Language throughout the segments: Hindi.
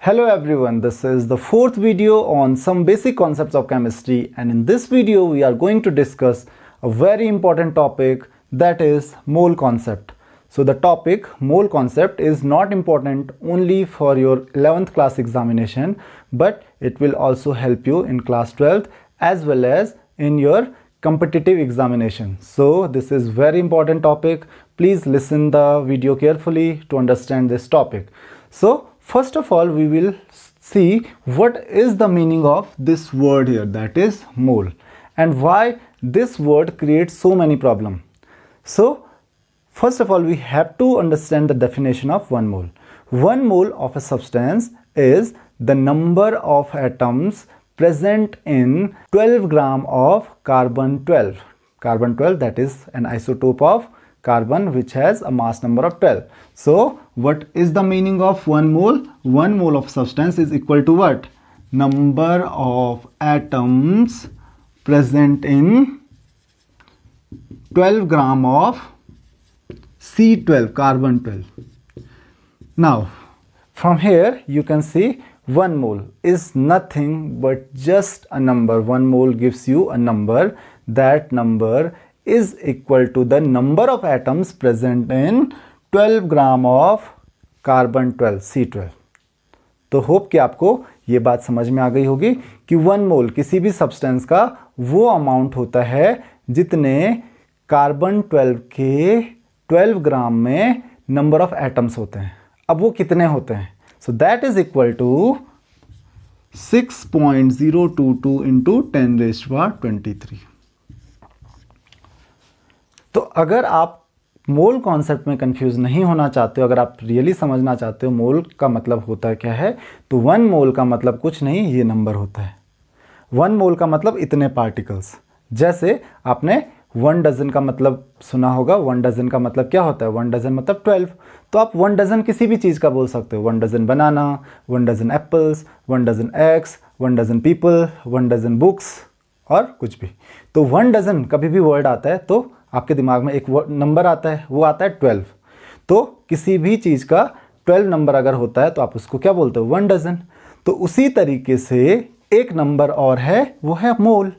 Hello everyone, this is the fourth video on some basic concepts of chemistry, and in this video we are going to discuss a very important topic, that is mole concept. So the topic mole concept is not important only for your 11th class examination, but it will also help you in class 12th as well as in your competitive examination. So this is very important topic. Please listen the video carefully to understand this topic. So first of all, we will see what is the meaning of this word here, that is mole, and why this word creates so many problems. So first of all, we have to understand the definition of 1 mole. 1 mole of a substance is the number of atoms present in 12 gram of carbon 12. Carbon 12, that is an isotope of carbon which has a mass number of 12. So what is the meaning of 1 mole? 1 mole of substance is equal to what? Number of atoms present in 12 gram of C12, carbon 12. Now from here you can see 1 mole is nothing but just a number. 1 mole gives you a number. That number is equal to the number of atoms present in 12 gram of carbon 12 C12. तो होप कि आपको ये बात समझ में आ गई होगी कि 1 मोल किसी भी सब्सटेंस का वो अमाउंट होता है जितने कार्बन 12 के 12 ग्राम में नंबर ऑफ एटम्स होते हैं. अब वो कितने होते हैं? So that is equal to 6.022 into 10⁻23. तो अगर आप मोल कॉन्सेप्ट में कंफ्यूज नहीं होना चाहते हो, अगर आप रियली समझना चाहते हो मोल का मतलब होता क्या है, तो 1 मोल का मतलब कुछ नहीं, ये नंबर होता है. 1 मोल का मतलब इतने पार्टिकल्स. जैसे आपने 1 डजन का मतलब सुना होगा. 1 डजन का मतलब क्या होता है? 1 डजन मतलब 12. तो आप 1 डजन किसी भी चीज़ का बोल सकते हो. 1 dozen banana, 1 dozen apples, 1 dozen eggs, 1 dozen people, 1 dozen books और कुछ भी. तो 1 डजन कभी भी वर्ड आता है तो आपके दिमाग में एक नंबर आता है, वो आता है 12. तो किसी भी चीज़ का 12 नंबर अगर होता है तो आप उसको क्या बोलते हो? 1 डजन. तो उसी तरीके से एक नंबर और है, वो है मोल.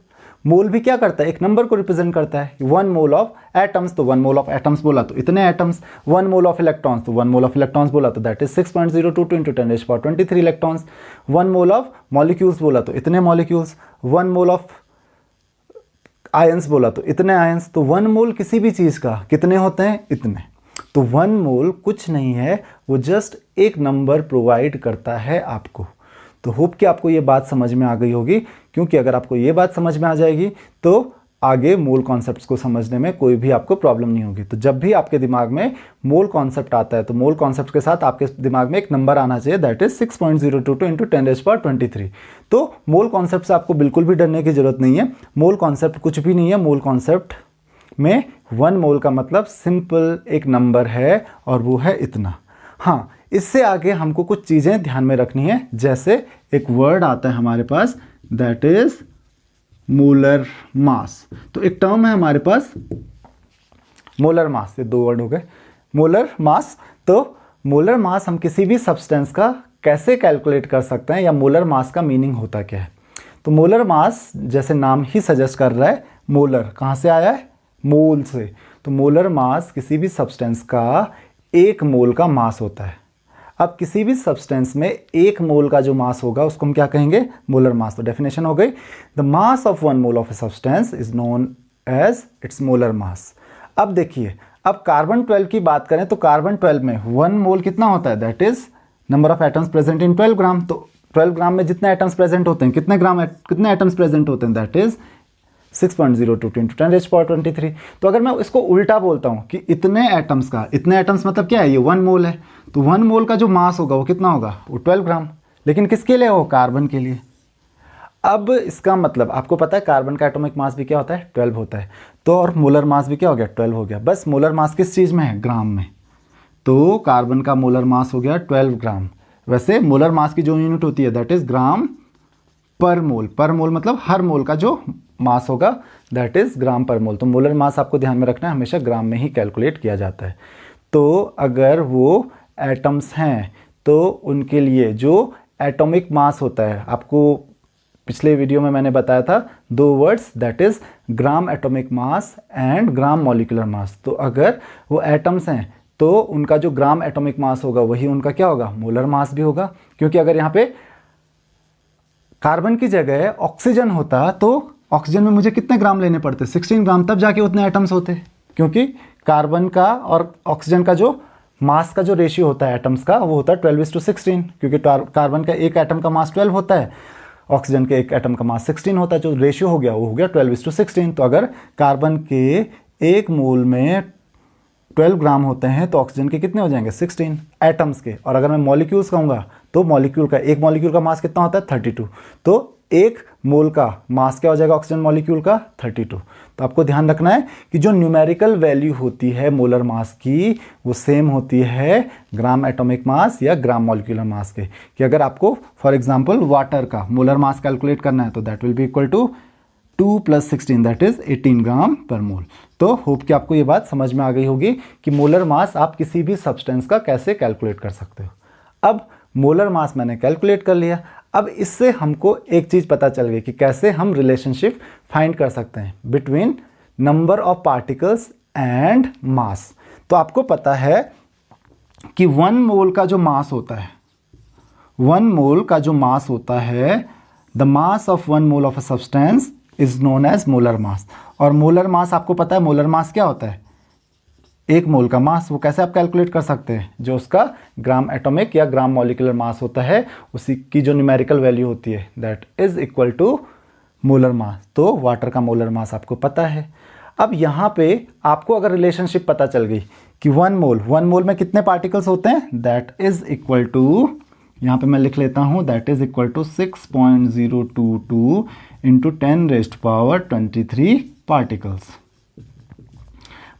मोल भी क्या करता है? एक नंबर को रिप्रेजेंट करता है. 1 मोल ऑफ एटम्स, तो 1 मोल ऑफ एटम्स बोला तो इतने एटम्स. 1 मोल ऑफ इलेक्ट्रॉन्स, तो 1 मोल ऑफ इलेक्ट्रॉन्स बोला तो that is 6.022 into 10⁻23 electrons. 1 mole of molecules बोला तो इतने मॉलिक्यूल्स. 1 मोल ऑफ आयंस बोला तो इतने आयंस. तो 1 मोल किसी भी चीज़ का कितने होते हैं? इतने. तो 1 मोल कुछ नहीं है, वो जस्ट एक नंबर प्रोवाइड करता है आपको. तो होप कि आपको ये बात समझ में आ गई होगी, क्योंकि अगर आपको ये बात समझ में आ जाएगी तो आगे मोल कॉन्सेप्ट्स को समझने में कोई भी आपको प्रॉब्लम नहीं होगी. तो जब भी आपके दिमाग में मोल कॉन्सेप्ट आता है तो मोल कॉन्सेप्ट के साथ आपके दिमाग में एक नंबर आना चाहिए, दैट इज 6.022 इंटू 10⁻23. तो मोल कॉन्सेप्ट से आपको बिल्कुल भी डरने की जरूरत नहीं है. मोल कॉन्सेप्ट कुछ भी नहीं है. मोल कॉन्सेप्ट में 1 मोल का मतलब सिंपल एक नंबर है और वो है इतना. हाँ, इससे आगे हमको कुछ चीज़ें ध्यान में रखनी है. जैसे एक वर्ड आता है हमारे पास, दैट इज मोलर मास. तो एक टर्म है हमारे पास मोलर मास. ये 2 वर्ड हो गए. Molar mass. तो मोलर मास हम किसी भी सब्सटेंस का कैसे कैलकुलेट कर सकते हैं, या मोलर मास का मीनिंग होता क्या है? तो मोलर मास जैसे नाम ही सजेस्ट कर रहा है, मोलर कहाँ से आया है? मोल से. तो मोलर मास किसी भी सब्सटेंस का 1 मोल का मास होता है. अब किसी भी सब्सटेंस में 1 मोल का जो मास होगा उसको हम क्या कहेंगे? Molar mass. तो डेफिनेशन हो गई, the mass of 1 mole of a substance is known as its molar mass. अब देखिए, अब कार्बन 12 की बात करें तो कार्बन 12 में 1 मोल कितना होता है? That is number of atoms present in 12 ग्राम. तो 12 ग्राम में जितने एटम्स प्रेजेंट होते हैं, कितने एटम्स प्रेजेंट होते हैं? That is 6.022 into 10⁻23. तो अगर मैं इसको उल्टा बोलता हूँ कि इतने एटम्स का, इतने एटम्स मतलब क्या है? ये 1 मोल है. तो 1 मोल का जो मास होगा वो कितना होगा? वो 12 ग्राम. लेकिन किसके लिए? हो कार्बन के लिए. अब इसका मतलब आपको पता है कार्बन का एटॉमिक मास भी क्या होता है? 12 होता है. तो और मोलर मास भी क्या हो गया? 12 हो गया. बस मोलर मास किस चीज़ में है? ग्राम में. तो कार्बन का मोलर मास हो गया 12 ग्राम. वैसे मोलर मास की जो यूनिट होती है दैट इज ग्राम पर मोल. पर मोल मतलब हर मोल का जो मास होगा that is gram per mole. तो मोलर मास आपको ध्यान में रखना है, हमेशा ग्राम में ही कैलकुलेट किया जाता है. तो अगर वो एटम्स हैं तो उनके लिए जो एटॉमिक मास होता है, आपको पिछले वीडियो में मैंने बताया था 2 words, that is gram atomic mass and gram molecular mass. तो अगर वो एटम्स हैं तो उनका जो ग्राम एटॉमिक मास होगा वही उनका क्या होगा, मोलर मास भी होगा। क्योंकि अगर यहाँ पे कार्बन की जगह ऑक्सीजन होता तो ऑक्सीजन में मुझे कितने ग्राम लेने पड़ते, 16 ग्राम, तब जाके उतने एटम्स होते। क्योंकि कार्बन का और ऑक्सीजन का जो मास का जो रेशियो होता है एटम्स का, वो होता है 12:16। क्योंकि कार्बन का एक एटम का मास 12 होता है, ऑक्सीजन के एक एटम का मास 16 होता है, जो रेशियो हो गया वो हो गया 12:16। तो अगर कार्बन के एक मोल में 12 ग्राम होते हैं तो ऑक्सीजन के कितने हो जाएंगे, 16 एटम्स के। और अगर मैं मॉलिक्यूल्स कहूँगा तो एक मॉलिक्यूल का मास कितना होता है, 32। तो एक मोल का मास क्या हो जाएगा ऑक्सीजन मॉलिक्यूल का, 32। तो आपको ध्यान रखना है कि जो न्यूमेरिकल वैल्यू होती है मोलर मास की वो सेम होती है ग्राम एटॉमिक मास या ग्राम मॉलिक्यूलर मास के। कि अगर आपको फॉर एग्जांपल वाटर का मोलर मास कैलकुलेट करना है तो that will be equal to 2 + 16 that is 18 gram per mole. तो होप कि आपको ये बात समझ में आ गई होगी कि मोलर मास आप किसी भी सब्सटेंस का कैसे कैलकुलेट कर सकते हो। अब मोलर मास मैंने कैलकुलेट कर लिया, अब इससे हमको एक चीज़ पता चल गई कि कैसे हम रिलेशनशिप फाइंड कर सकते हैं between number of particles and mass. तो आपको पता है कि 1 मोल का जो मास होता है, 1 मोल का जो मास होता है, the mass of 1 mole of a substance is known as molar mass. और मोलर मास आपको पता है, मोलर मास क्या होता है, एक मोल का मास। वो कैसे आप कैलकुलेट कर सकते हैं, जो उसका ग्राम एटॉमिक या ग्राम मॉलिक्यूलर मास होता है उसी की जो न्यूमेरिकल वैल्यू होती है that is equal to molar mass. तो वाटर का मोलर मास आपको पता है। अब यहाँ पे आपको अगर रिलेशनशिप पता चल गई कि 1 मोल में कितने पार्टिकल्स होते हैं, दैट इज इक्वल टू, यहाँ पे मैं लिख लेता हूँ, that is equal to 6.022 into 10⁻23 particles.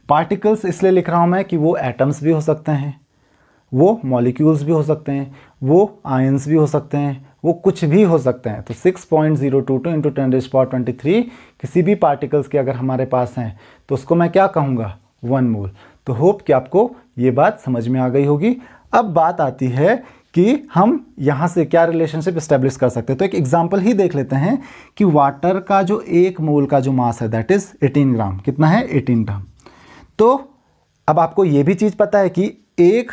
Particles इसलिए लिख रहा हूँ मैं कि वो एटम्स भी हो सकते हैं, वो मॉलिक्यूल्स भी हो सकते हैं, वो आयंस भी हो सकते हैं, वो कुछ भी हो सकते हैं। तो 6.022 इंटू 10⁻23 किसी भी पार्टिकल्स के अगर हमारे पास हैं तो उसको मैं क्या कहूँगा, 1 मोल। तो होप कि आपको ये बात समझ में आ गई होगी। अब बात आती है कि हम यहाँ से क्या रिलेशनशिप इस्टेब्लिश कर सकते हैं। तो एक एग्जाम्पल ही देख लेते हैं कि वाटर का जो 1 मोल का जो मास है दैट इज 18 ग्राम। कितना है, 18 ग्राम। तो अब आपको ये भी चीज़ पता है कि 1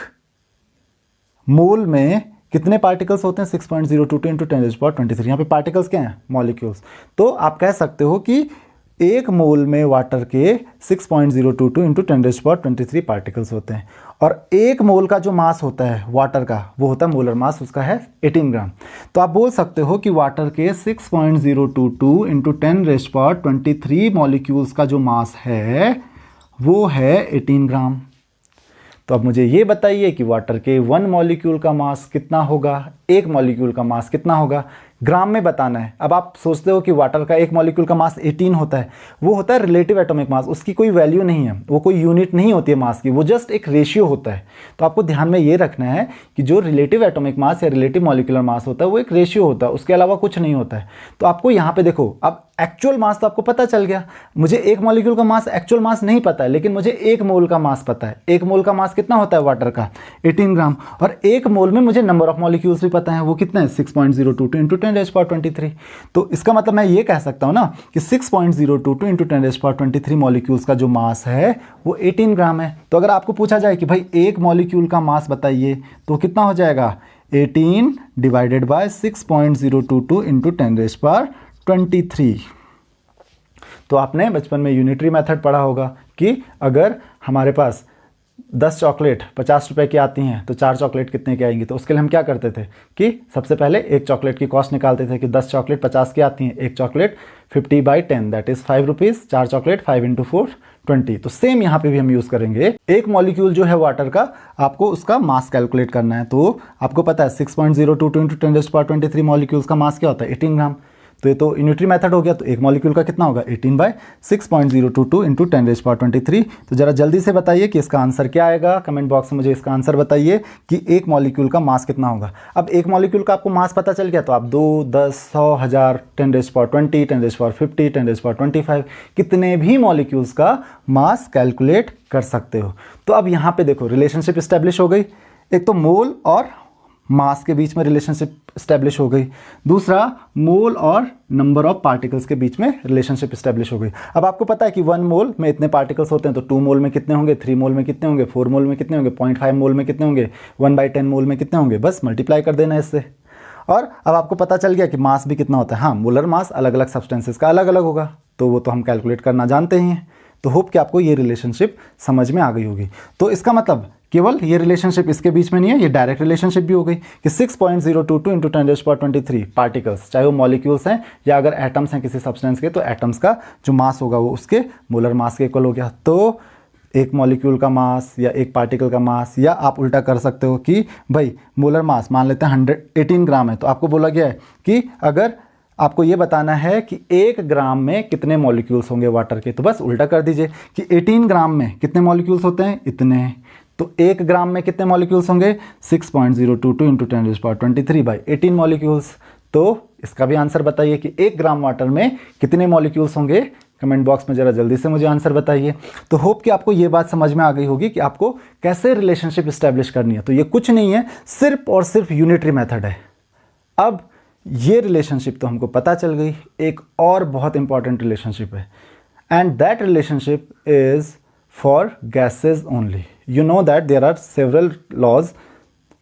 मोल में कितने पार्टिकल्स होते हैं, 6.022 इंटू 10⁻23। यहाँ पे पार्टिकल्स क्या हैं, मॉलिक्यूल्स। तो आप कह सकते हो कि 1 मोल में वाटर के 6.022 इंटू 10⁻23 पार्टिकल्स होते हैं। और 1 मोल का जो मास होता है वाटर का वो होता है मोलर मास, उसका है 18 ग्राम। तो आप बोल सकते हो कि वाटर के 6.022 इंटू 10⁻23 मॉलिक्यूल्स का जो मास है वो है 18 ग्राम। तो अब मुझे ये बताइए कि वाटर के 1 मॉलिक्यूल का मास कितना होगा, 1 मॉलिक्यूल का मास कितना होगा, ग्राम में बताना है। अब आप सोचते हो कि वाटर का 1 मॉलिक्यूल का मास 18 होता है, वो होता है रिलेटिव एटॉमिक मास, उसकी कोई वैल्यू नहीं है, वो कोई यूनिट नहीं होती है मास की, वो जस्ट एक रेशियो होता है। तो आपको ध्यान में ये रखना है कि जो रिलेटिव एटॉमिक मास या रिलेटिव मॉलिक्यूलर मास होता है वो एक रेशियो होता है, उसके अलावा कुछ नहीं होता है। तो आपको यहाँ पे देखो, अब एक्चुअल मास तो आपको पता चल गया। मुझे 1 मॉलिक्यूल का मास एक्चुअल मास नहीं पता है, लेकिन मुझे 1 मोल का मास पता है। 1 मोल का मास कितना होता है वाटर का, 18 ग्राम। और 1 मोल में मुझे नंबर ऑफ मॉलिक्यूल्स भी पता है, वो कितना है, 6.022 इंटू 10⁻23। तो इसका मतलब मैं ये कह सकता हूँ ना कि 6.022 इंटू 10⁻23 मॉलिक्यूल्स का जो मास है वो 18 ग्राम है। तो अगर आपको पूछा जाए कि भाई 1 मॉलिक्यूल का मास बताइए तो कितना हो जाएगा, 18 डिवाइडेड बाय 6.022 इंटू 10⁻23। तो आपने बचपन में यूनिटरी मेथड पढ़ा होगा कि अगर हमारे पास 10 चॉकलेट 50 रुपए की आती हैं तो 4 चॉकलेट कितने की आएंगी। तो उसके लिए हम क्या करते थे कि सबसे पहले एक चॉकलेट की कॉस्ट निकालते थे कि 10 चॉकलेट 50 की आती हैं, एक chocolate 50/10 that is 5 rupees, 4 chocolate 5 × 4 20। तो सेम यहाँ पे भी हम यूज़ करेंगे। एक मॉलिक्यूल जो है वाटर का, आपको उसका मास कैलकुलेट करना है। तो आपको पता है 6.022 इंटू 10⁻23 मॉलिक्यूल्स का मास क्या होता है, 18 ग्राम। तो ये तो यूनिटरी मेथड हो गया। तो एक मॉलिक्यूल का कितना होगा, 18/6.022 इंटू 10⁻23। तो जरा जल्दी से बताइए कि इसका आंसर क्या आएगा। कमेंट बॉक्स में मुझे इसका आंसर बताइए कि एक मॉलिक्यूल का मास कितना होगा। अब एक मॉलिक्यूल का आपको मास पता चल गया तो आप 2, 10, 100, 1000, 10⁻20, 10⁻50, 10⁻25 कितने भी मॉलिक्यूल्स का मास कैलकुलेट कर सकते हो। तो अब यहाँ पे देखो रिलेशनशिप इस्टेब्लिश हो गई। एक तो मोल और मास के बीच में रिलेशनशिप स्टैब्लिश हो गई। दूसरा, मोल और नंबर ऑफ पार्टिकल्स के बीच में रिलेशनशिप स्टैब्लिश हो गई। अब आपको पता है कि 1 मोल में इतने पार्टिकल्स होते हैं, तो 2 मोल में कितने होंगे, 3 मोल में कितने होंगे, 4 मोल में कितने होंगे, 0.5 मोल में कितने होंगे, 1/10 मोल में कितने होंगे, बस मल्टीप्लाई कर देना इससे। और अब आपको पता चल गया कि मास भी कितना होता है। हाँ, मोलर मास अलग अलग सब्सटेंसेस का अलग अलग होगा, तो वो तो हम कैलकुलेट करना जानते ही हैं। तो होप कि आपको ये रिलेशनशिप समझ में आ गई होगी। तो इसका मतलब केवल ये रिलेशनशिप इसके बीच में नहीं है, ये डायरेक्ट रिलेशनशिप भी हो गई कि 6.022 × 10⁻23 पार्टिकल्स, चाहे वो मॉलिक्यूल्स हैं या अगर एटम्स हैं किसी सब्सटेंस के, तो एटम्स का जो मास होगा वो उसके मोलर मास के इक्वल हो गया। तो एक मॉलिक्यूल का मास या एक पार्टिकल का मास, या आप उल्टा कर सकते हो कि भाई मोलर मास मान लेते हैं 118 ग्राम है, तो आपको बोला गया है कि अगर आपको ये बताना है कि 1 ग्राम में कितने मॉलिक्यूल्स होंगे वाटर के, तो बस उल्टा कर दीजिए कि 18 ग्राम में कितने मॉलिक्यूल्स होते हैं, इतने। तो 1 ग्राम में कितने मॉलिक्यूल्स होंगे, 6.022 × 10⁻23/18 मॉलिक्यूल्स। तो इसका भी आंसर बताइए कि 1 ग्राम वाटर में कितने मॉलिक्यूल्स होंगे। कमेंट बॉक्स में ज़रा जल्दी से मुझे आंसर बताइए। तो होप कि आपको ये बात समझ में आ गई होगी कि आपको कैसे रिलेशनशिप इस्टेब्लिश करनी है। तो ये कुछ नहीं है, सिर्फ और सिर्फ यूनिटरी मेथड है। अब ये रिलेशनशिप तो हमको पता चल गई, एक और बहुत इंपॉर्टेंट रिलेशनशिप है, and that relationship is for gases only. You know that there are several laws.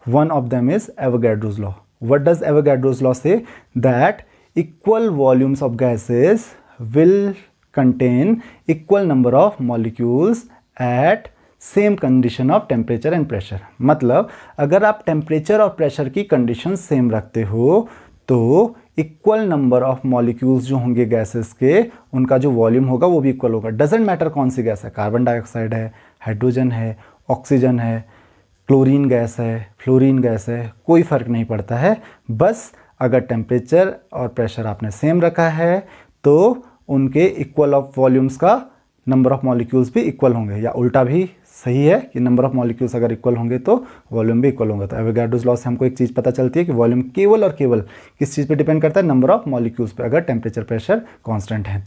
One of them is Avogadro's law. What does Avogadro's law say? That equal volumes of gases will contain equal number of molecules at same condition of temperature and pressure. मतलब अगर आप टेम्परेचर और प्रेशर की कंडीशन सेम रखते हो तो इक्वल नंबर ऑफ मॉलिक्यूल्स जो होंगे गैसेस के, उनका जो वॉल्यूम होगा वो भी इक्वल होगा। डजेंट मैटर कौन सी गैस है, कार्बन डाइऑक्साइड है, हाइड्रोजन है, ऑक्सीजन है, क्लोरीन गैस है, फ्लोरीन गैस है, कोई फ़र्क नहीं पड़ता है। बस अगर टेम्परेचर और प्रेशर आपने सेम रखा है तो उनके इक्वल ऑफ वॉल्यूम्स का नंबर ऑफ मॉलिक्यूल्स भी इक्वल होंगे, या उल्टा भी सही है कि नंबर ऑफ मॉलिक्यूल्स अगर इक्वल होंगे तो वॉल्यूम भी इक्वल होगा। तो एवोगाड्रोस लॉ से हमको एक चीज़ पता चलती है कि वॉल्यूम केवल और केवल किस चीज़ पे डिपेंड करता है, नंबर ऑफ मॉलिक्यूल्स पे, अगर टेम्परेचर प्रेशर कांस्टेंट है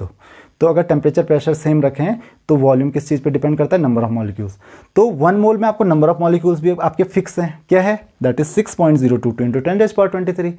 तो अगर टेम्परेचर प्रेशर सेम रखें तो वॉल्यूम किस चीज़ पे डिपेंड करता है, नंबर ऑफ मॉलिक्यूल्स। तो 1 मोल में आपको नंबर ऑफ मॉलिक्यूल्स भी आपके फिक्स हैं, क्या है, दैट इज 6.022 × 10⁻23।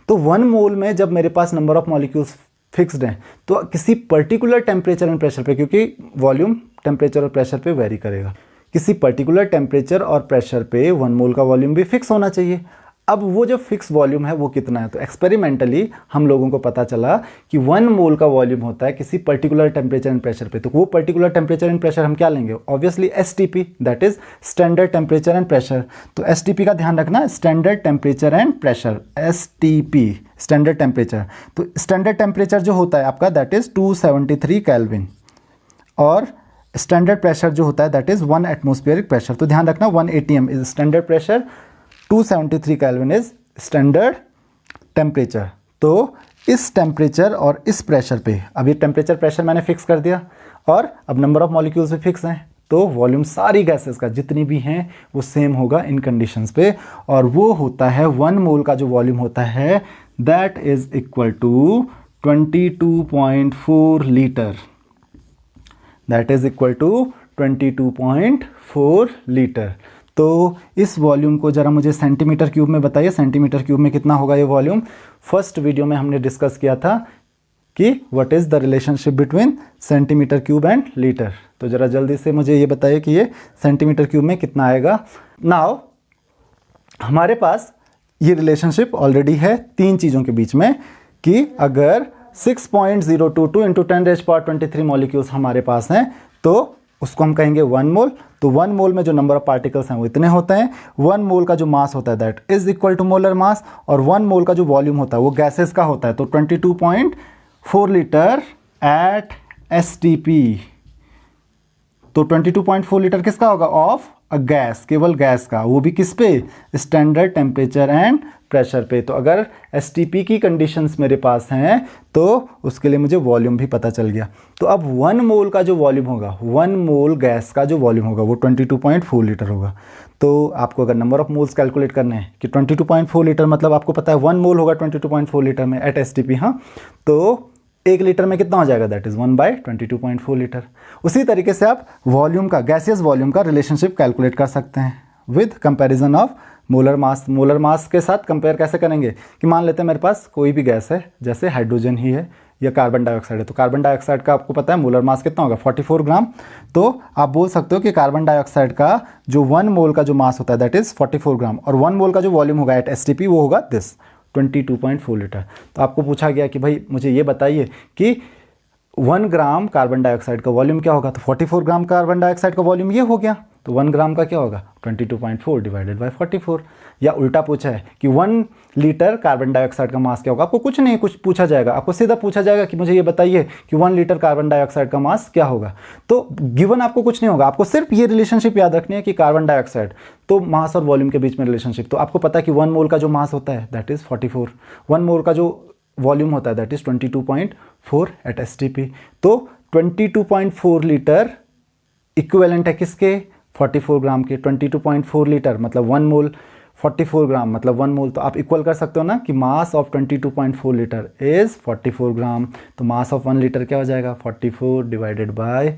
तो 1 मोल में जब मेरे पास नंबर ऑफ मॉलिक्यूल्स फिक्स्ड हैं तो किसी पर्टिकुलर टेम्परेचर एंड प्रेशर पे, क्योंकि वॉल्यूम टेम्परेचर और प्रेशर पे वेरी करेगा, किसी पर्टिकुलर टेम्परेचर और प्रेशर पे 1 मोल का वॉल्यूम भी फिक्स होना चाहिए। अब वो जो फिक्स वॉल्यूम है वो कितना है, तो एक्सपेरिमेंटली हम लोगों को पता चला कि 1 मोल का वॉल्यूम होता है किसी पर्टिकुलर टेम्परेचर एंड प्रेशर पे। तो वो पर्टिकुलर टेम्परेचर एंड प्रेशर हम क्या लेंगे, obviously STP, that is standard temperature and pressure. तो STP का ध्यान रखना, standard temperature and pressure, STP standard temperature. तो स्टैंडर्ड टेम्परेचर जो होता है आपका दैट इज 273 केल्विन, और स्टैंडर्ड प्रेशर जो होता है दैट इज 1 एटमॉस्फेरिक प्रेशर। तो ध्यान रखना 1 atm is standard pressure, 273 kelvin is standard temperature. तो इस टेम्परेचर और इस प्रेशर पे, अब ये टेम्परेचर प्रेशर मैंने फिक्स कर दिया और अब नंबर ऑफ मॉलिक्यूल्स भी फिक्स हैं, तो वॉल्यूम सारी गैसेस का जितनी भी हैं वो सेम होगा इन कंडीशंस पे, और वो होता है 1 मोल का जो वॉल्यूम होता है that is equal to 22.4 litre, that is equal to 22.4 litre. तो इस वॉल्यूम को ज़रा मुझे सेंटीमीटर क्यूब में बताइए, सेंटीमीटर क्यूब में कितना होगा ये वॉल्यूम। फर्स्ट वीडियो में हमने डिस्कस किया था कि what is the relationship between centimetre cube and litre. तो ज़रा जल्दी से मुझे ये बताइए कि ये सेंटीमीटर क्यूब में कितना आएगा। नाउ हमारे पास ये रिलेशनशिप ऑलरेडी है 3 चीज़ों के बीच में कि अगर 6.022 × 10⁻23 मॉलिक्यूल्स हमारे पास हैं तो उसको हम कहेंगे 1 मोल। तो 1 मोल में जो नंबर ऑफ पार्टिकल्स हैं वो इतने होते हैं। 1 मोल का जो मास होता है that is equal to molar mass, और 1 मोल का जो वॉल्यूम होता है वो गैसेस का होता है, तो 22.4 लीटर एट STP। तो 22.4 लीटर किसका होगा, ऑफ अ गैस, केवल गैस का, वो भी किस पे, स्टैंडर्ड टेम्परेचर एंड प्रेशर पे। तो अगर STP की कंडीशंस मेरे पास हैं तो उसके लिए मुझे वॉल्यूम भी पता चल गया। तो अब 1 मोल का जो वॉल्यूम होगा, 1 मोल गैस का जो वॉल्यूम होगा वो 22.4 लीटर होगा। तो आपको अगर नंबर ऑफ मोल्स कैलकुलेट करने हैं कि 22.4 लीटर मतलब आपको पता है 1 मोल होगा 22.4 लीटर में एट STP, हाँ, तो 1 लीटर में कितना हो जाएगा, दैट इज 1/22.4 लीटर। उसी तरीके से आप वॉल्यूम का, गैसियस वॉल्यूम का रिलेशनशिप कैलकुलेट कर सकते हैं। With comparison of molar mass. Molar mass के साथ कंपेयर कैसे करेंगे कि मान लेते हैं मेरे पास कोई भी गैस है, जैसे हाइड्रोजन ही है या कार्बन डाइऑक्साइड है, तो कार्बन डाइऑक्साइड का आपको पता है मोलर मास कितना होगा 44 ग्राम। तो आप बोल सकते हो कि कार्बन डाइऑक्साइड का जो 1 मोल का जो मास होता है दैट इज़ 44 ग्राम, और 1 मोल का जो वॉल्यूम होगा एट STP वो होगा दिस 22.4 लीटर। तो आपको पूछा गया कि भाई मुझे ये बताइए कि 1 ग्राम कार्बन डाइऑक्साइड का वॉल्यूम क्या होगा, तो 44 ग्राम कार्बन डाइऑक्साइड का वॉल्यूम ये हो गया, तो 1 ग्राम का क्या होगा 22.4 डिवाइडेड बाय 44। या उल्टा पूछा है कि 1 लीटर कार्बन डाइऑक्साइड का मास क्या होगा, आपको कुछ नहीं कुछ पूछा जाएगा, आपको सीधा पूछा जाएगा कि मुझे ये बताइए कि 1 लीटर कार्बन डाइऑक्साइड का मास क्या होगा। तो गिवन आपको कुछ नहीं होगा, आपको सिर्फ ये रिलेशनशिप याद रखनी है कि कार्बन डाइऑक्साइड तो मास और वॉल्यूम के बीच में रिलेशनशिप। तो आपको पता है कि 1 मोल का जो मास होता है दैट इज़ 44, 1 मोल का जो वॉल्यूम होता है दैट इज़ 22.4 एट STP। तो 22.4 लीटर इक्विवेलेंट है किसके 44 ग्राम के। 22.4 लीटर मतलब 1 मोल, 44 ग्राम मतलब 1 मोल। तो आप इक्वल कर सकते हो ना कि मास ऑफ 22.4 लीटर इज़ 44 ग्राम। तो मास ऑफ 1 लीटर क्या हो जाएगा 44 डिवाइडेड बाय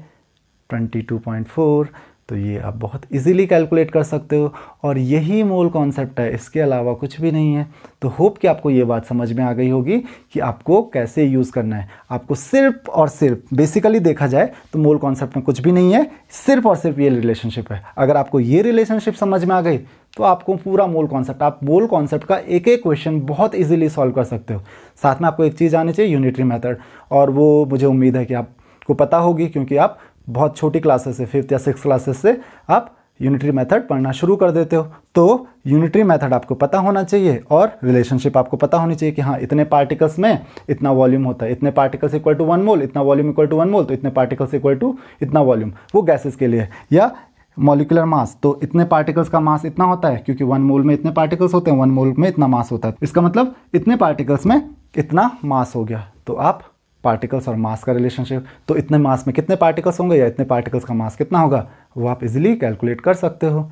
22.4। तो ये आप बहुत इजीली कैलकुलेट कर सकते हो और यही मोल कॉन्सेप्ट है, इसके अलावा कुछ भी नहीं है। तो होप कि आपको ये बात समझ में आ गई होगी कि आपको कैसे यूज़ करना है। आपको सिर्फ और सिर्फ बेसिकली देखा जाए तो मोल कॉन्सेप्ट में कुछ भी नहीं है, सिर्फ और सिर्फ ये रिलेशनशिप है। अगर आपको ये रिलेशनशिप समझ में आ गई तो आपको पूरा मोल कॉन्सेप्ट, आप मोल कॉन्सेप्ट का एक एक क्वेश्चन बहुत इजीली सॉल्व कर सकते हो। साथ में आपको एक चीज़ आनी चाहिए यूनिटरी मेथड, और वो मुझे उम्मीद है कि आपको पता होगी क्योंकि आप बहुत छोटी क्लासेस से 5th या 6th क्लासेस से आप यूनिटरी मेथड पढ़ना शुरू कर देते हो। तो यूनिटरी मेथड आपको पता होना चाहिए और रिलेशनशिप आपको पता होनी चाहिए कि हाँ इतने पार्टिकल्स में इतना वॉल्यूम होता है, इतने पार्टिकल्स इक्वल टू 1 मोल, इतना वॉल्यूम इक्वल टू 1 मोल, तो इतने पार्टिकल्स इक्वल टू इतना वॉल्यूम, वो गैसेस के लिए। या मॉलिक्यूलर मास, तो इतने पार्टिकल्स का मास इतना होता है क्योंकि 1 मोल में इतने पार्टिकल्स होते हैं, 1 मोल में इतना मास होता है, इसका मतलब इतने पार्टिकल्स में इतना मास हो गया। तो आप पार्टिकल्स और मास का रिलेशनशिप, तो इतने मास में कितने पार्टिकल्स होंगे या इतने पार्टिकल्स का मास कितना होगा वो आप इजीली कैलकुलेट कर सकते हो।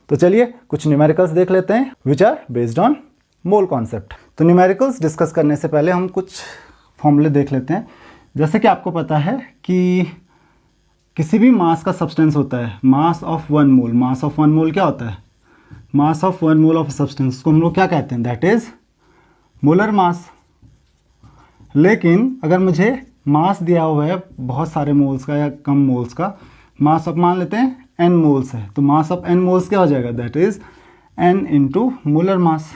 तो चलिए कुछ न्यूमेरिकल्स देख लेते हैं which are based on mole concept. तो न्यूमेरिकल्स डिस्कस करने से पहले हम कुछ फॉर्मूले देख लेते हैं। जैसे कि आपको पता है कि किसी भी मास का सब्सटेंस होता है mass of 1 mole. Mass of 1 मोल क्या होता है, mass of 1 mole of substance को हम लोग क्या कहते हैं, दैट इज मोलर मास। लेकिन अगर मुझे मास दिया हुआ है बहुत सारे मोल्स का या कम मोल्स का, मास ऑफ मान लेते हैं n मोल्स है, तो मास ऑफ n मोल्स क्या हो जाएगा, that is n into molar mass.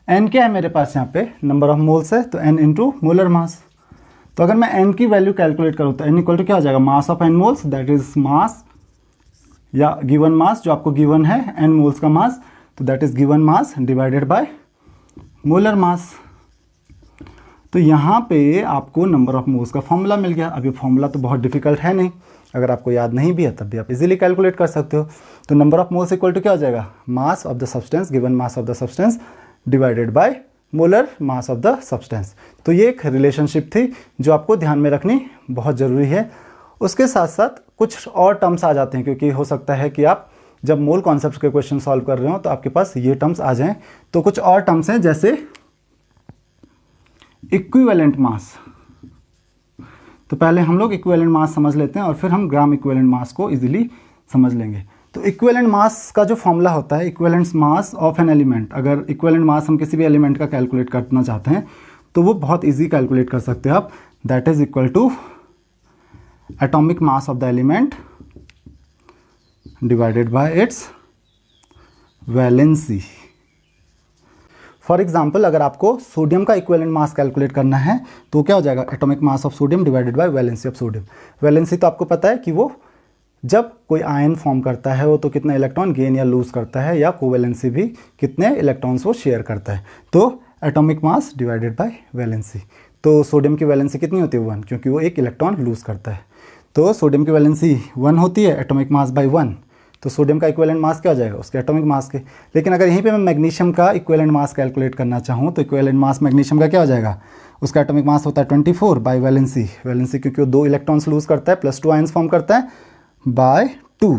n क्या है मेरे पास यहाँ पे, नंबर ऑफ मोल्स है, तो n इंटू मोलर मास। तो अगर मैं n की वैल्यू कैलकुलेट करूँ तो n इक्वल टू क्या हो जाएगा, mass of n moles that is mass या गिवन मास जो आपको गिवन है n मोल्स का मास, तो that is given mass divided by molar mass. तो यहाँ पे आपको नंबर ऑफ मोल्स का फॉर्मूला मिल गया। अब ये फॉर्मूला तो बहुत डिफिकल्ट है नहीं, अगर आपको याद नहीं भी है तब भी आप इजीली कैलकुलेट कर सकते हो। तो number of moles equal to क्या हो जाएगा, mass of the substance given mass of the substance divided by molar mass of the substance. तो ये एक रिलेशनशिप थी जो आपको ध्यान में रखनी बहुत ज़रूरी है। उसके साथ साथ कुछ और टर्म्स आ जाते हैं क्योंकि हो सकता है कि आप जब मोल कॉन्सेप्ट के क्वेश्चन सॉल्व कर रहे हो तो आपके पास ये टर्म्स आ जाएं। तो कुछ और टर्म्स हैं जैसे इक्विवेलेंट मास। तो पहले हम लोग इक्विवेलेंट मास समझ लेते हैं और फिर हम ग्राम इक्विवेलेंट मास को इजीली समझ लेंगे। तो इक्विवेलेंट मास का जो फॉर्मूला होता है, equivalent mass of an element, अगर इक्विवेलेंट मास हम किसी भी एलिमेंट का कैलकुलेट करना चाहते हैं तो वो बहुत इजी कैलकुलेट कर सकते हो आप, that is equal to atomic mass of the element divided by its valency. For example अगर आपको सोडियम का इक्विवेलेंट मास कैलकुलेट करना है तो क्या हो जाएगा, atomic mass of sodium divided by valency of sodium. Valency तो आपको पता है कि वो जब कोई आयन फॉर्म करता है वो तो कितना इलेक्ट्रॉन गेन या लूज करता है, या कोवैलेंसी भी कितने इलेक्ट्रॉन्स वो शेयर करता है। तो atomic mass divided by valency. तो सोडियम की वैलेंसी कितनी होती है 1, क्योंकि वो एक इलेक्ट्रॉन लूज करता है। तो सोडियम की वैलेंसी 1 होती है, एटॉमिक मास बाय 1। तो सोडियम का इक्विवेलेंट मास क्या हो जाएगा, उसके एटॉमिक मास के। लेकिन अगर यहीं पे मैं मैग्नीशियम का इक्विवेलेंट मास कैलकुलेट करना चाहूँ तो इक्विवेलेंट मास मैग्नीशियम का क्या हो जाएगा, उसका एटॉमिक मास होता है 24 बाय वैलेंसी। वैलेंसी क्योंकि वो 2 इलेक्ट्रॉन्स लूज करता है, +2 आयंस फॉर्म करता है बाय 2,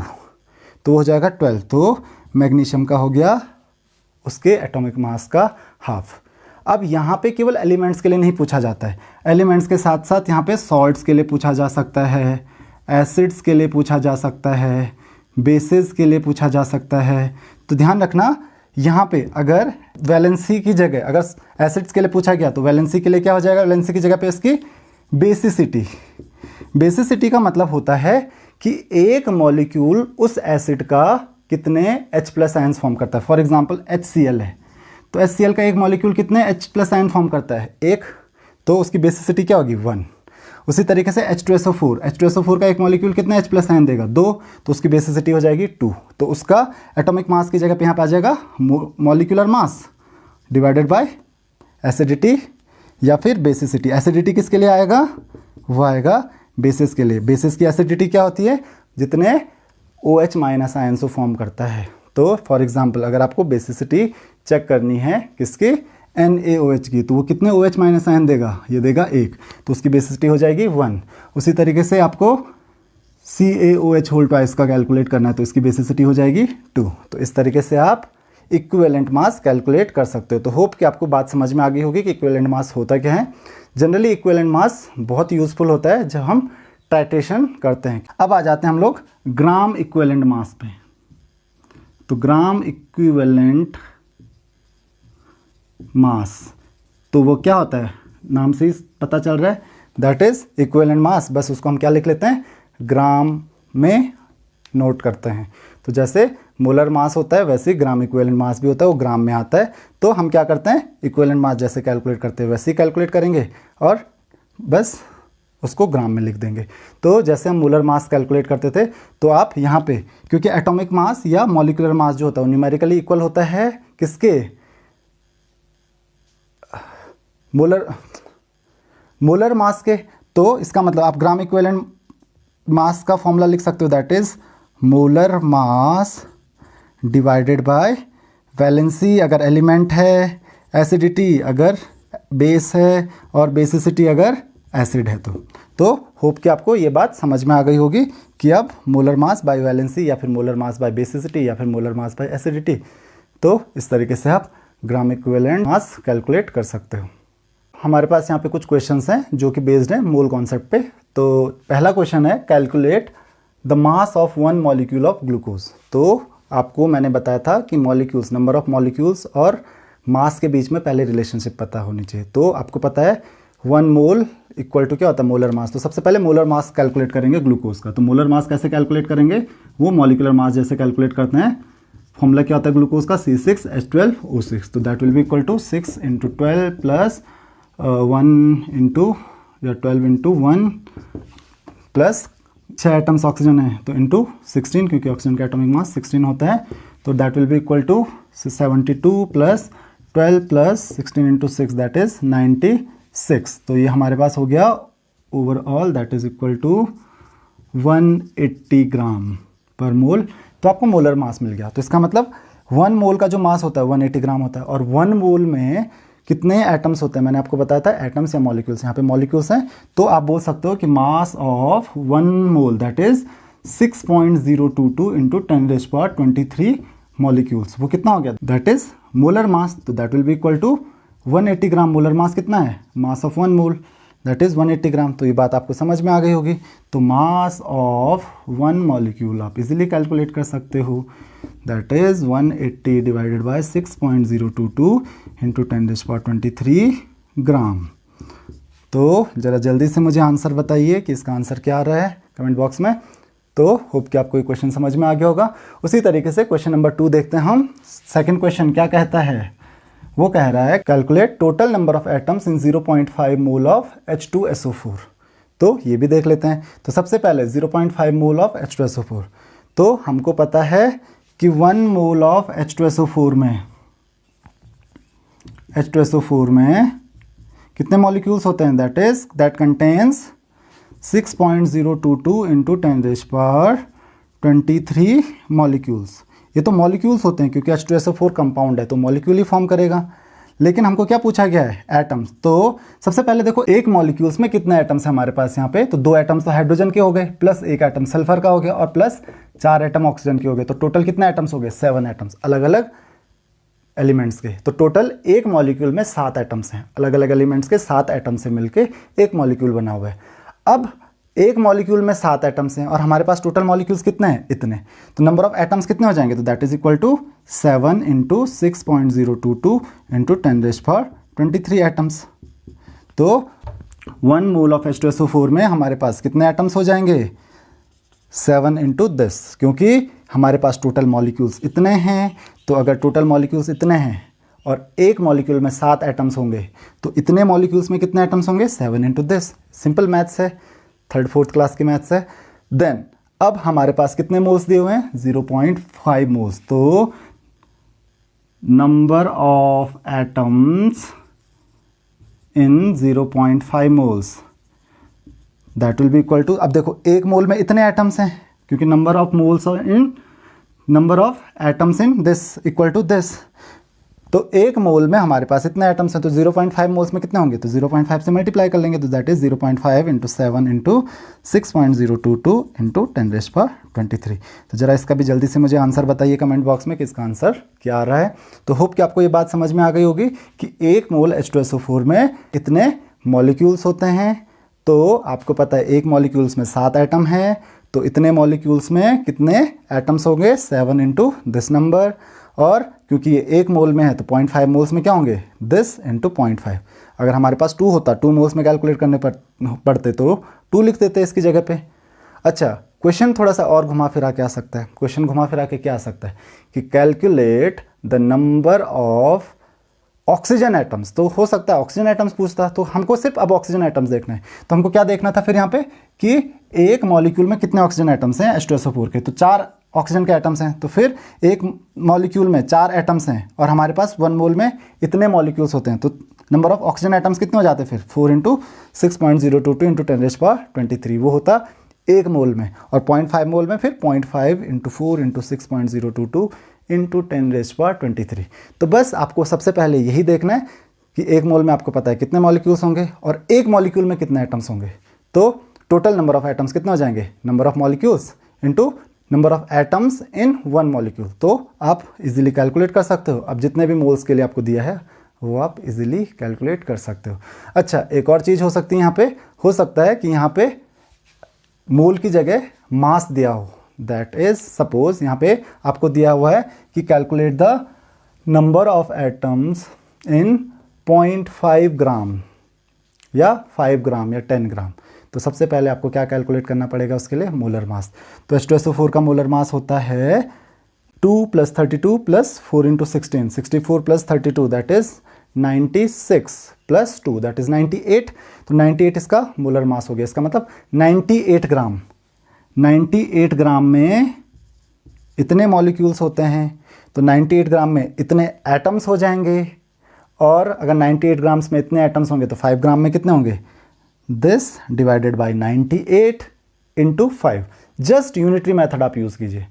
तो हो जाएगा 12। तो मैग्नीशियम का हो गया उसके एटॉमिक मास का हाफ। अब यहाँ पे केवल एलिमेंट्स के लिए नहीं पूछा जाता है, एलिमेंट्स के साथ साथ यहाँ पे सॉल्ट्स के लिए पूछा जा सकता है, एसिड्स के लिए पूछा जा सकता है, बेसिस के लिए पूछा जा सकता है। तो ध्यान रखना यहाँ पे अगर वैलेंसी की जगह अगर एसिड्स के लिए पूछा गया तो वैलेंसी के लिए क्या हो जाएगा, वैलेंसी की जगह पे इसकी बेसिसिटी। बेसिसिटी का मतलब होता है कि एक मॉलिक्यूल उस एसिड का कितने H+ आयंस फॉर्म करता है। फॉर एग्जांपल HCl है तो HCl का एक मॉलिक्यूल कितने H+ आयन फॉर्म करता है, एक, तो उसकी बेसिसिटी क्या होगी, 1। उसी तरीके से H2SO4 का एक मॉलिक्यूल कितने H+ आयन देगा, 2, तो उसकी बेसिसिटी हो जाएगी 2। तो उसका एटॉमिक मास की जगह पे यहाँ पे आ जाएगा molecular mass divided by acidity या फिर बेसिसिटी। एसिडिटी किसके लिए आएगा, वो आएगा बेसिस के लिए। बेसिस की एसिडिटी क्या होती है, जितने OH- आयंस फॉर्म करता है। तो फॉर एग्जांपल अगर आपको बेसिसिटी चेक करनी है किसकी, NaOH की, तो वो कितने OH- आयन देगा, ये देगा 1, तो उसकी बेसिसिटी हो जाएगी 1। उसी तरीके से आपको CaOH होल ट्वाइस का कैलकुलेट करना है तो इसकी बेसिसिटी हो जाएगी 2। तो इस तरीके से आप इक्विवेलेंट मास कैलकुलेट कर सकते हो। तो होप कि आपको बात समझ में आ गई होगी कि इक्विवेलेंट मास होता क्या है। जनरली इक्विवेलेंट मास बहुत यूजफुल होता है जब हम टाइट्रेशन करते हैं। अब आ जाते हैं हम लोग ग्राम इक्विवेलेंट मास पे। तो ग्राम इक्विवेलेंट मास, तो वो क्या होता है, नाम से ही पता चल रहा है, दैट इज इक्विवेलेंट मास। बस उसको हम क्या लिख लेते हैं, ग्राम में नोट करते हैं। तो जैसे मोलर मास होता है वैसे ही ग्राम इक्विवेलेंट मास भी होता है, वो ग्राम में आता है। तो हम क्या करते हैं, इक्विवेलेंट मास जैसे कैलकुलेट करते हैं वैसे ही कैलकुलेट करेंगे और बस उसको ग्राम में लिख देंगे। तो जैसे हम मोलर मास कैलकुलेट करते थे तो आप यहाँ पे, क्योंकि एटॉमिक मास या मॉलिक्यूलर मास जो होता है वो न्यूमेरिकली इक्वल होता है किसके, मोलर मास के। तो इसका मतलब आप ग्राम इक्विवेलेंट मास का फॉर्मूला लिख सकते हो, that is molar mass divided by valency अगर एलिमेंट है, एसिडिटी अगर बेस है और बेसिसिटी अगर एसिड है। तो होप कि आपको ये बात समझ में आ गई होगी कि अब मोलर मास बाय वैलेंसी या फिर मोलर मास बाय बेसिसिटी या फिर मोलर मास बाय एसिडिटी, तो इस तरीके से आप ग्राम इक्विवेलेंट मास कैलकुलेट कर सकते हो। हमारे पास यहाँ पे कुछ क्वेश्चंस हैं जो कि बेस्ड हैं मोल कॉन्सेप्ट पे। तो पहला क्वेश्चन है, calculate the mass of one molecule of glucose. तो आपको मैंने बताया था कि मॉलिक्यूल्स, नंबर ऑफ मॉलिक्यूल्स और मास के बीच में पहले रिलेशनशिप पता होनी चाहिए। तो आपको पता है 1 मोल इक्वल टू क्या होता है, मोलर मास। तो सबसे पहले मोलर मास कैलकुलेट करेंगे ग्लूकोज का। तो मोलर मास कैसे कैलकुलेट करेंगे, वो मॉलिक्यूलर मास जैसे कैलकुलेट करते हैं। फॉर्मूला क्या होता है ग्लूकोज का, C6H12O6। तो that will be equal to 6 × 12 plus 1 into या 12 इंटू 1 प्लस 6 एटम्स ऑक्सीजन है तो इंटू 16, क्योंकि ऑक्सीजन का एटॉमिक मास 16 होता है। तो that will be equal to 72 plus 12 plus 16 into 6 that is 96। तो ये हमारे पास हो गया overall, that is equal to 180 gram per mole. तो आपको मोलर मास मिल गया। तो इसका मतलब 1 मोल का जो मास होता है 180 ग्राम होता है। और 1 मोल में कितने एटम्स होते हैं, मैंने आपको बताया था एटम्स या मॉलिक्यूल्स। यहाँ पे मॉलिक्यूल्स हैं तो आप बोल सकते हो कि mass of 1 mole that is 6.022 into 10⁻23 molecules. वो कितना हो गया, दैट इज मोलर मास। तो that will be equal to 180 gram. Molar mass कितना है, mass of 1 mole that is 180 gram. तो ये बात आपको समझ में आ गई होगी। तो मास ऑफ 1 मॉलिक्यूल आप इजीली कैलकुलेट कर सकते हो, that is 180 divided by 6.022 into 10⁻23 ग्राम। तो ज़रा जल्दी से मुझे आंसर बताइए कि इसका आंसर क्या आ रहा है कमेंट बॉक्स में। तो होप कि आपको ये क्वेश्चन समझ में आ गया होगा। उसी तरीके से क्वेश्चन नंबर 2 देखते हैं हम। सेकंड क्वेश्चन क्या कहता है, वो कह रहा है calculate total number of atoms in 0.5 mole of H2SO4। तो ये भी देख लेते हैं। तो सबसे पहले 0.5 मोल ऑफ H2SO4। तो हमको पता है कि 1 मोल ऑफ H2SO4 में कितने मॉलिक्यूल्स होते हैं, दैट कंटेन्स 6.022 इंटू 10⁻23 मॉलिक्यूल्स। ये तो मॉलिक्यूल्स होते हैं क्योंकि H2SO4 कंपाउंड है तो मॉलिक्यूल ही फॉर्म करेगा। लेकिन हमको क्या पूछा गया है, एटम्स। तो सबसे पहले देखो एक मॉलिक्यूल्स में कितने एटम्स है हमारे पास यहाँ पे। तो 2 एटम्स तो हाइड्रोजन के हो गए, प्लस 1 एटम सल्फर का हो गया और प्लस 4 एटम ऑक्सीजन के हो गए। तो टोटल कितने एटम्स हो गए, 7 एटम्स अलग अलग एलिमेंट्स के। तो टोटल एक मॉलिक्यूल में 7 एटम्स हैं, अलग अलग एलिमेंट्स के 7 एटम से मिलके एक मॉलिक्यूल बना हुआ है। अब एक मॉलिक्यूल में 7 एटम्स हैं और हमारे पास टोटल मॉलिक्यूल्स कितने हैं, इतने। तो नंबर ऑफ एटम्स कितने हो जाएंगे, तो that is equal to 7 into 6.022 into 10⁻23 atoms. तो 1 मोल ऑफ H2SO4 में हमारे पास कितने एटम्स हो जाएंगे, 7 इंटू दिस, क्योंकि हमारे पास टोटल मॉलिक्यूल्स इतने हैं। तो अगर टोटल मॉलिक्यूल्स इतने हैं और एक मॉलिक्यूल में 7 एटम्स होंगे तो इतने मॉलिक्यूल्स में कितने एटम्स होंगे, 7 इंटू दिस। सिंपल मैथ्स है, 3rd-4th क्लास की मैथ्स है। देन अब हमारे पास कितने मोल्स दिए हुए हैं, 0.5 मोल्स। तो number of atoms in 0.5 moles that will be equal to, अब देखो एक मोल में इतने एटम्स हैं क्योंकि number of moles in number of atoms in this equal to this. तो एक मोल में हमारे पास इतने एटम्स हैं, तो 0.5 मोल्स में कितने होंगे, तो 0.5 से मल्टीप्लाई कर लेंगे, तो that is 0.5 into 7 into 6.022 into 10⁻23। तो जरा इसका भी जल्दी से मुझे आंसर बताइए कमेंट बॉक्स में कि इसका आंसर क्या आ रहा है। तो होप कि आपको ये बात समझ में आ गई होगी कि एक मोल H2SO4 में इतने मॉलिक्यूल्स होते हैं। तो आपको पता है एक मॉलिक्यूल्स में 7 एटम है, तो इतने मॉलिक्यूल्स में कितने एटम्स होंगे, 7 इंटू दिस नंबर। और क्योंकि ये एक मोल में है तो 0.5 मोल्स में क्या होंगे, दिस इंटू 0.5। अगर हमारे पास 2 होता, 2 मोल्स में कैलकुलेट करने पड़ते तो 2 लिख देते इसकी जगह पे। अच्छा, क्वेश्चन थोड़ा सा और घुमा फिरा के आ सकता है। क्वेश्चन घुमा फिरा के क्या आ सकता है कि calculate the number of oxygen atoms. तो हो सकता है ऑक्सीजन एटम्स पूछता, तो हमको सिर्फ अब ऑक्सीजन एटम्स देखना है। तो हमको क्या देखना था फिर यहाँ पे कि एक मॉलिक्यूल में कितने ऑक्सीजन एटम्स हैं H2SO4 के, तो 4 ऑक्सीजन के एटम्स हैं। तो फिर एक मॉलिक्यूल में 4 एटम्स हैं और हमारे पास 1 मोल में इतने मॉलिक्यूल्स होते हैं, तो नंबर ऑफ ऑक्सीजन एटम्स कितने हो जाते हैं फिर, 4 इंटू 6.022 इंटू 10⁻23 वो होता एक मोल में। और 0.5 मोल में फिर 0.5 इंटू 4 इंटू 6.022 इंटू 10⁻23। तो बस आपको सबसे पहले यही देखना है कि एक मोल में आपको पता है कितने मॉलिक्यूल्स होंगे और एक मॉलिक्यूल में कितने एटम्स होंगे। तो टोटल नंबर ऑफ एटम्स कितने हो जाएंगे, number of molecules into number of atoms in 1 molecule. तो आप इजीली कैलकुलेट कर सकते हो। अब जितने भी मोल्स के लिए आपको दिया है वो आप इजीली कैलकुलेट कर सकते हो। अच्छा, एक और चीज़ हो सकती है यहाँ पे, हो सकता है कि यहाँ पे मोल की जगह मास दिया हो। दैट इज सपोज यहाँ पे आपको दिया हुआ है कि calculate the number of atoms in 0.5 ग्राम या 5 ग्राम या 10 ग्राम। तो सबसे पहले आपको क्या कैलकुलेट करना पड़ेगा उसके लिए, मोलर मास। तो H2SO4 का मोलर मास होता है 2 + 32 + 4 × 16, 64 + 32 दैट इज 96 + 2 दैट इज 98। तो 98 इसका मोलर मास हो गया। इसका मतलब 98 ग्राम। 98 ग्राम में इतने मॉलिक्यूल्स होते हैं, तो 98 ग्राम में इतने एटम्स हो जाएंगे। और अगर 98 ग्राम्स में इतने एटम्स होंगे तो 5 ग्राम में कितने होंगे, this divided by 98 into 5। Just unitary method आप यूज कीजिए।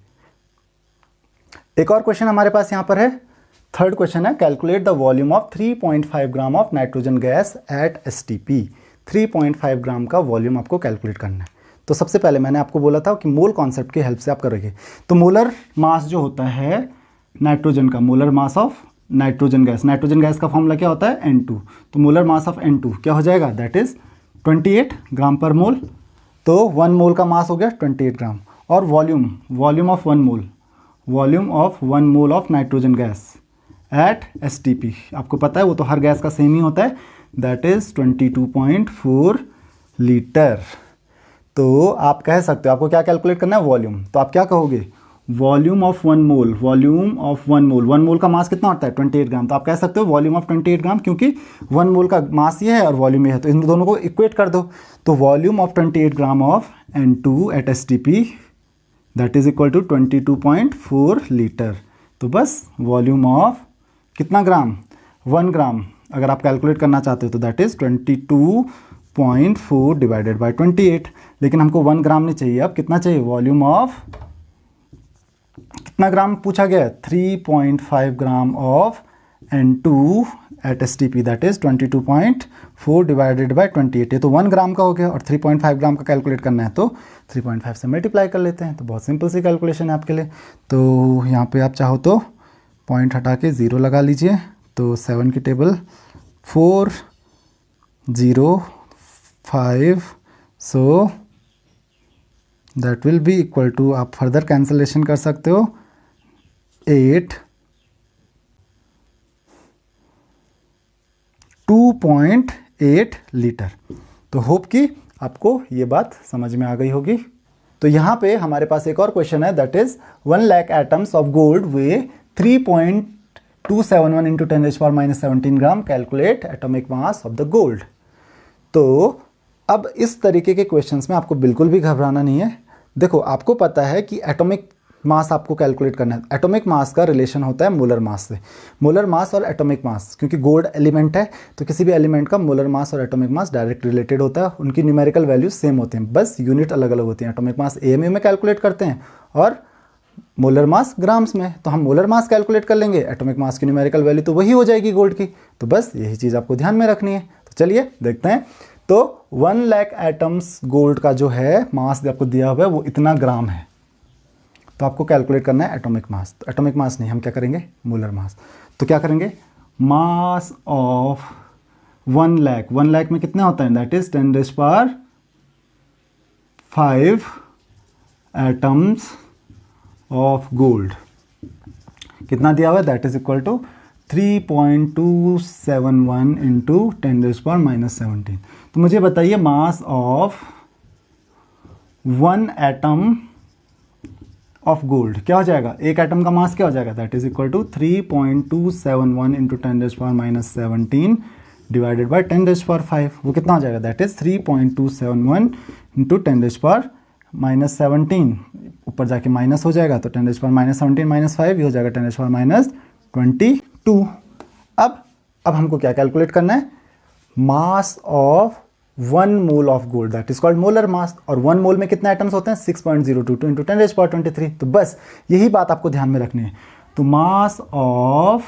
एक और क्वेश्चन हमारे पास यहां पर है, 3rd क्वेश्चन है, calculate the volume of 3.5 gram of nitrogen gas at STP। 3.5 ग्राम का वॉल्यूम आपको कैलकुलेट करना है। तो सबसे पहले मैंने आपको बोला था कि मोल कॉन्सेप्ट की हेल्प से आप करोगे। तो मोलर मास जो होता है नाइट्रोजन का, molar mass of nitrogen gas का फॉर्मूला क्या होता है, N2। तो मोलर मास ऑफ N2 क्या हो जाएगा, that is 28 gram per mole. तो 1 मोल का मास हो गया 28 ग्राम। और volume of 1 mole of nitrogen gas at STP, आपको पता है वो तो हर गैस का सेम ही होता है, दैट इज 22.4 लीटर। तो आप कह सकते हो आपको क्या कैलकुलेट करना है, वॉल्यूम। तो आप क्या कहोगे, वॉल्यूम ऑफ 1 मोल। 1 मोल का मास कितना होता है, 28 ग्राम। तो आप कह सकते हो वॉल्यूम ऑफ 28 ग्राम, क्योंकि 1 मोल का मास ये है और वॉल्यूम ये है, तो इन दोनों को इक्वेट कर दो। तो volume of 28 gram of N2 at STP that is equal to 22.4 litre. तो बस वॉल्यूम ऑफ कितना ग्राम, 1 ग्राम अगर आप कैलकुलेट करना चाहते हो तो दैट इज 22.4 डिवाइडेड बाय 28। लेकिन हमको 1 ग्राम नहीं चाहिए, अब कितना चाहिए, वॉल्यूम ऑफ कितना ग्राम पूछा गया है, 3.5 gram of N2 at STP that is 22.4 divided by 28। ये तो 1 ग्राम का हो गया और 3.5 ग्राम का कैलकुलेट करना है तो 3.5 से मल्टीप्लाई कर लेते हैं। तो बहुत सिंपल सी कैलकुलेशन है आपके लिए। तो यहाँ पे आप चाहो तो पॉइंट हटा के 0 लगा लीजिए। तो 7 की table 4 0 5 so that will be equal to, आप फर्दर कैंसलेशन कर सकते हो, 8 2.8 लीटर। तो होप कि आपको ये बात समझ में आ गई होगी। तो यहाँ पे हमारे पास एक और क्वेश्चन है, that is 1 lakh atoms of gold way 3.271 into 10⁻⁻17 gram, calculate atomic mass of the gold. तो अब इस तरीके के क्वेश्चंस में आपको बिल्कुल भी घबराना नहीं है। देखो, आपको पता है कि एटॉमिक मास आपको कैलकुलेट करना है। एटॉमिक मास का रिलेशन होता है मोलर मास से। मोलर मास और एटॉमिक मास, क्योंकि गोल्ड एलिमेंट है तो किसी भी एलिमेंट का मोलर मास और एटॉमिक मास डायरेक्ट रिलेटेड होता है। उनकी न्यूमेरिकल वैल्यूज सेम होते हैं, बस यूनिट अलग अलग होती हैं। एटॉमिक मास AMU में कैलकुलेट करते हैं और मोलर मास ग्राम्स में। तो हम मोलर मास कैलकुलेट कर लेंगे, एटॉमिक मास की न्यूमेरिकल वैल्यू तो वही हो जाएगी गोल्ड की। तो बस यही चीज़ आपको ध्यान में रखनी है। तो चलिए देखते हैं। तो 1 लाख एटम्स गोल्ड का जो है मास आपको दिया हुआ है वो इतना ग्राम है। तो आपको कैलकुलेट करना है एटॉमिक मास। तो एटॉमिक मास नहीं, हम क्या करेंगे, मोलर मास। तो क्या करेंगे, मास ऑफ 1 लाख, 1 लाख में कितना होता है, that is 10⁵ atoms of gold. कितना दिया हुआ है, that is equal to 3.271 into 10⁻⁻17। तो मुझे बताइए mass of 1 atom of gold क्या हो जाएगा, एक एटम का मास क्या हो जाएगा, that is equal to 3.271 into 10⁻⁻17 divided by 10⁵। वो कितना हो जाएगा, दैट इज 3.271 इंटू 10⁻⁻17, ऊपर जाके माइनस हो जाएगा तो 10⁻⁻17 -5 ये हो जाएगा 10⁻22। अब हमको क्या कैलकुलेट करना है, mass of 1 mole of gold, that is called molar mass. और 1 मोल में कितने एटम्स होते हैं, 6.022 इंटू 10⁻23। तो बस यही बात आपको ध्यान में रखनी है। तो मास ऑफ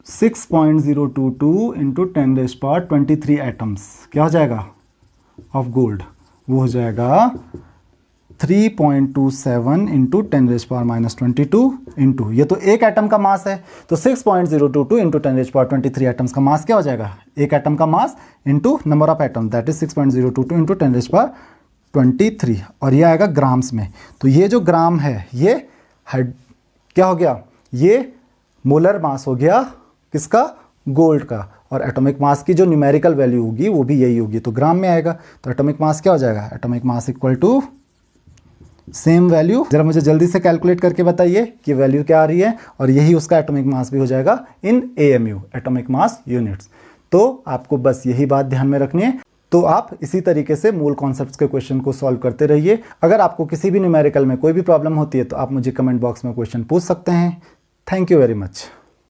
6.022 इंटू 10⁻23 एटम्स क्या हो जाएगा ऑफ गोल्ड, वो हो जाएगा 3.27 इंटू 10⁻22 इंटू, ये तो एक एटम का मास है, तो 6.022 इंटू 10⁻23 एटम्स का मास क्या हो जाएगा, एक एटम का mass into number of atom, that is 6.022 into 10⁻23, और ये आएगा ग्राम्स में। तो ये जो ग्राम है ये क्या हो गया, ये मोलर मास हो गया किसका, गोल्ड का। और एटॉमिक मास की जो न्यूमेरिकल वैल्यू होगी वो भी यही होगी, तो ग्राम में आएगा। तो एटॉमिक मास क्या हो जाएगा, atomic mass equal to same value. जरा मुझे जल्दी से कैलकुलेट करके बताइए कि वैल्यू क्या आ रही है, और यही उसका एटॉमिक मास भी हो जाएगा इन AMU, एटॉमिक मास यूनिट्स। तो आपको बस यही बात ध्यान में रखनी है। तो आप इसी तरीके से मूल कॉन्सेप्ट्स के क्वेश्चन को सॉल्व करते रहिए। अगर आपको किसी भी न्यूमेरिकल में कोई भी प्रॉब्लम होती है तो आप मुझे कमेंट बॉक्स में क्वेश्चन पूछ सकते हैं। Thank you very much.